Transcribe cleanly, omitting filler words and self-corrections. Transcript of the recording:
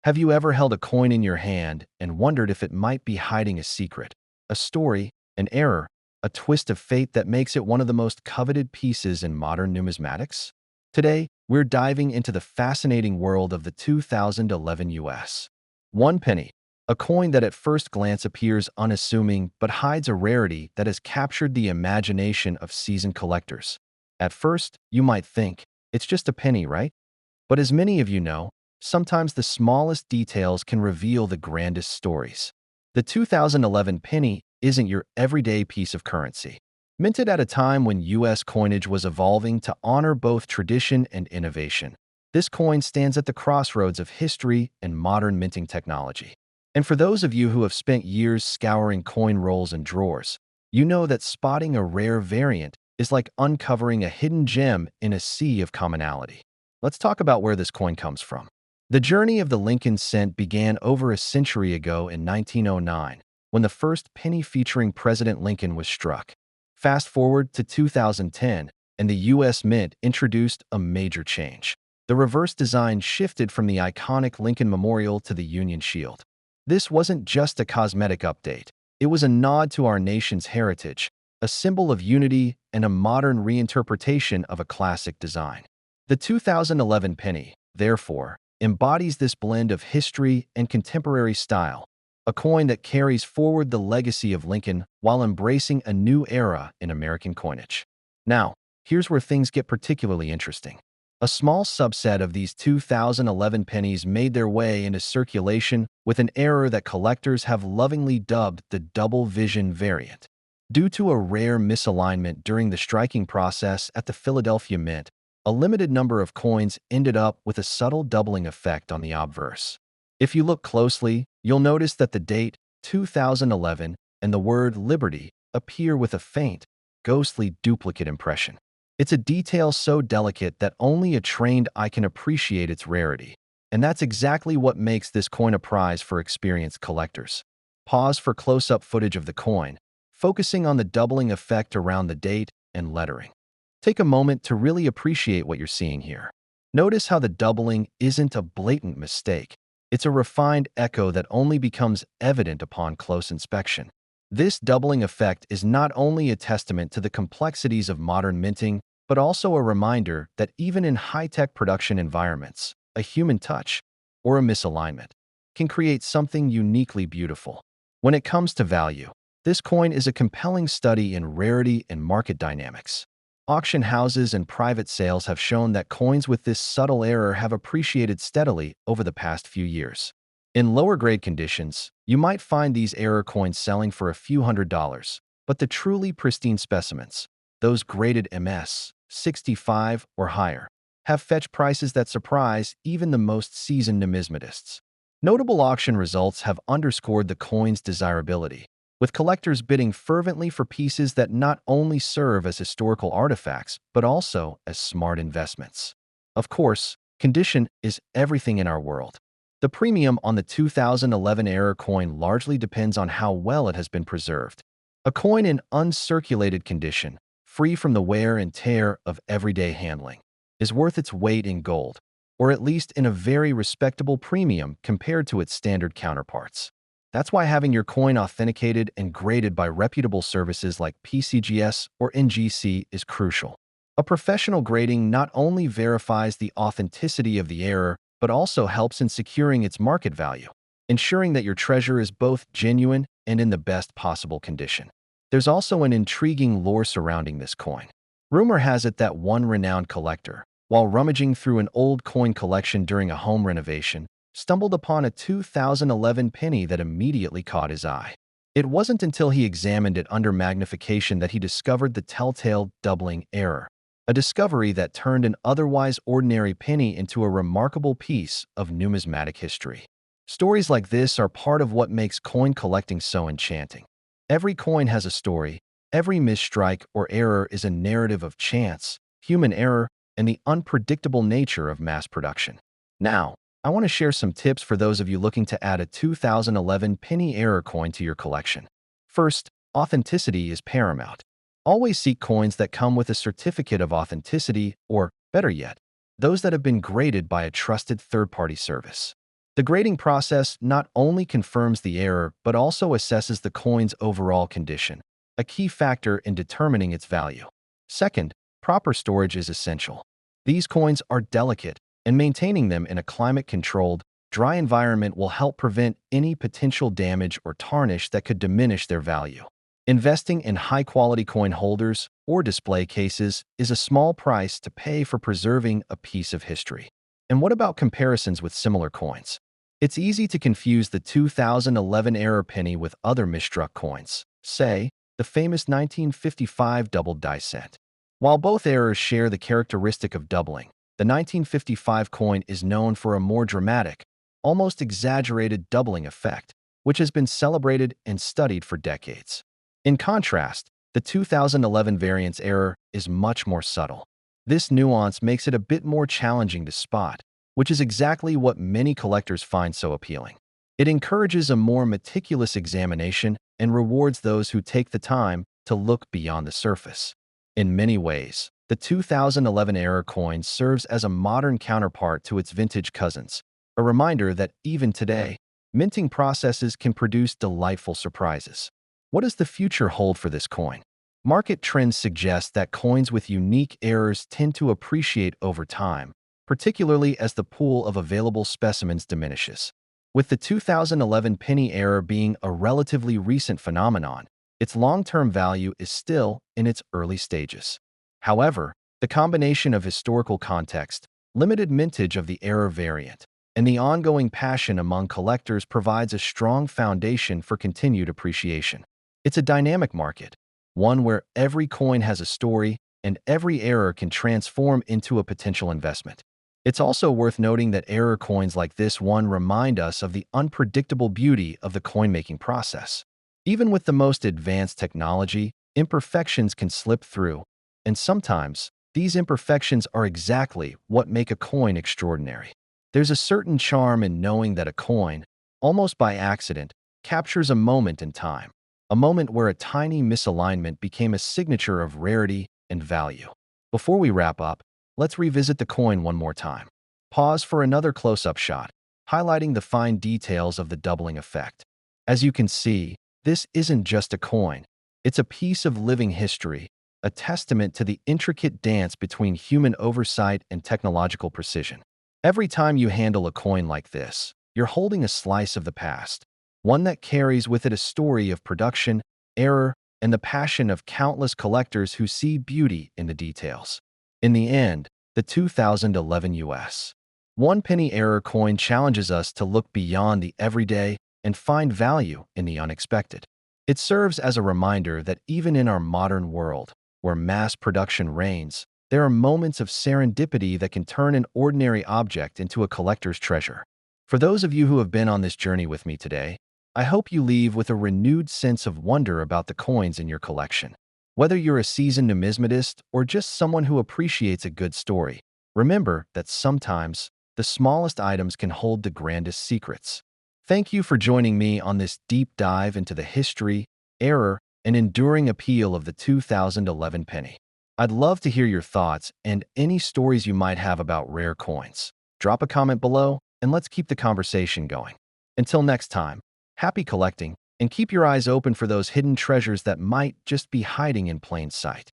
Have you ever held a coin in your hand and wondered if it might be hiding a secret, a story, an error, a twist of fate that makes it one of the most coveted pieces in modern numismatics? Today, we're diving into the fascinating world of the 2011 US. One penny, a coin that at first glance appears unassuming but hides a rarity that has captured the imagination of seasoned collectors. At first, you might think, it's just a penny, right? But as many of you know, sometimes the smallest details can reveal the grandest stories. The 2011 penny isn't your everyday piece of currency. Minted at a time when U.S. coinage was evolving to honor both tradition and innovation, this coin stands at the crossroads of history and modern minting technology. And for those of you who have spent years scouring coin rolls and drawers, you know that spotting a rare variant is like uncovering a hidden gem in a sea of commonality. Let's talk about where this coin comes from. The journey of the Lincoln cent began over a century ago in 1909, when the first penny featuring President Lincoln was struck. Fast forward to 2010, and the U.S. Mint introduced a major change. The reverse design shifted from the iconic Lincoln Memorial to the Union Shield. This wasn't just a cosmetic update. It was a nod to our nation's heritage, a symbol of unity, and a modern reinterpretation of a classic design. The 2011 penny, therefore, embodies this blend of history and contemporary style, a coin that carries forward the legacy of Lincoln while embracing a new era in American coinage. Now, here's where things get particularly interesting. A small subset of these 2011 pennies made their way into circulation with an error that collectors have lovingly dubbed the double vision variant. Due to a rare misalignment during the striking process at the Philadelphia Mint, a limited number of coins ended up with a subtle doubling effect on the obverse. If you look closely, you'll notice that the date 2011 and the word Liberty appear with a faint, ghostly duplicate impression. It's a detail so delicate that only a trained eye can appreciate its rarity. And that's exactly what makes this coin a prize for experienced collectors. Pause for close-up footage of the coin, focusing on the doubling effect around the date and lettering. Take a moment to really appreciate what you're seeing here. Notice how the doubling isn't a blatant mistake. It's a refined echo that only becomes evident upon close inspection. This doubling effect is not only a testament to the complexities of modern minting, but also a reminder that even in high-tech production environments, a human touch, or a misalignment, can create something uniquely beautiful. When it comes to value, this coin is a compelling study in rarity and market dynamics. Auction houses and private sales have shown that coins with this subtle error have appreciated steadily over the past few years. In lower-grade conditions, you might find these error coins selling for a few $100s, but the truly pristine specimens, those graded MS, 65 or higher, have fetched prices that surprise even the most seasoned numismatists. Notable auction results have underscored the coin's desirability, with collectors bidding fervently for pieces that not only serve as historical artifacts, but also as smart investments. Of course, condition is everything in our world. The premium on the 2011 error coin largely depends on how well it has been preserved. A coin in uncirculated condition, free from the wear and tear of everyday handling, is worth its weight in gold, or at least in a very respectable premium compared to its standard counterparts. That's why having your coin authenticated and graded by reputable services like PCGS or NGC is crucial. A professional grading not only verifies the authenticity of the error, but also helps in securing its market value, ensuring that your treasure is both genuine and in the best possible condition. There's also an intriguing lore surrounding this coin. Rumor has it that one renowned collector, while rummaging through an old coin collection during a home renovation, stumbled upon a 2011 penny that immediately caught his eye. It wasn't until he examined it under magnification that he discovered the telltale doubling error, a discovery that turned an otherwise ordinary penny into a remarkable piece of numismatic history. Stories like this are part of what makes coin collecting so enchanting. Every coin has a story. Every misstrike or error is a narrative of chance, human error, and the unpredictable nature of mass production. Now, I want to share some tips for those of you looking to add a 2011 penny error coin to your collection. First, authenticity is paramount. Always seek coins that come with a certificate of authenticity or, better yet, those that have been graded by a trusted third-party service. The grading process not only confirms the error but also assesses the coin's overall condition, a key factor in determining its value. Second, proper storage is essential. These coins are delicate, and maintaining them in a climate-controlled, dry environment will help prevent any potential damage or tarnish that could diminish their value. Investing in high-quality coin holders or display cases is a small price to pay for preserving a piece of history. And what about comparisons with similar coins? It's easy to confuse the 2011 error penny with other misstruck coins, say, the famous 1955 doubled die cent. While both errors share the characteristic of doubling, the 1955 coin is known for a more dramatic, almost exaggerated doubling effect, which has been celebrated and studied for decades. In contrast, the 2011 variance error is much more subtle. This nuance makes it a bit more challenging to spot, which is exactly what many collectors find so appealing. It encourages a more meticulous examination and rewards those who take the time to look beyond the surface. In many ways, the 2011 error coin serves as a modern counterpart to its vintage cousins, a reminder that even today, minting processes can produce delightful surprises. What does the future hold for this coin? Market trends suggest that coins with unique errors tend to appreciate over time, particularly as the pool of available specimens diminishes. With the 2011 penny error being a relatively recent phenomenon, its long-term value is still in its early stages. However, the combination of historical context, limited mintage of the error variant, and the ongoing passion among collectors provides a strong foundation for continued appreciation. It's a dynamic market, one where every coin has a story and every error can transform into a potential investment. It's also worth noting that error coins like this one remind us of the unpredictable beauty of the coin-making process. Even with the most advanced technology, imperfections can slip through, and sometimes these imperfections are exactly what make a coin extraordinary. There's a certain charm in knowing that a coin, almost by accident, captures a moment in time, a moment where a tiny misalignment became a signature of rarity and value. Before we wrap up, let's revisit the coin one more time. Pause for another close-up shot, highlighting the fine details of the doubling effect. As you can see, this isn't just a coin. It's a piece of living history, a testament to the intricate dance between human oversight and technological precision. Every time you handle a coin like this, you're holding a slice of the past, one that carries with it a story of production, error, and the passion of countless collectors who see beauty in the details. In the end, the 2011 US 1 penny error coin challenges us to look beyond the everyday and find value in the unexpected. It serves as a reminder that even in our modern world, where mass production reigns, there are moments of serendipity that can turn an ordinary object into a collector's treasure. For those of you who have been on this journey with me today, I hope you leave with a renewed sense of wonder about the coins in your collection. Whether you're a seasoned numismatist or just someone who appreciates a good story, remember that sometimes the smallest items can hold the grandest secrets. Thank you for joining me on this deep dive into the history, error, and enduring appeal of the 2011 penny. I'd love to hear your thoughts and any stories you might have about rare coins. Drop a comment below, and let's keep the conversation going. Until next time, happy collecting, and keep your eyes open for those hidden treasures that might just be hiding in plain sight.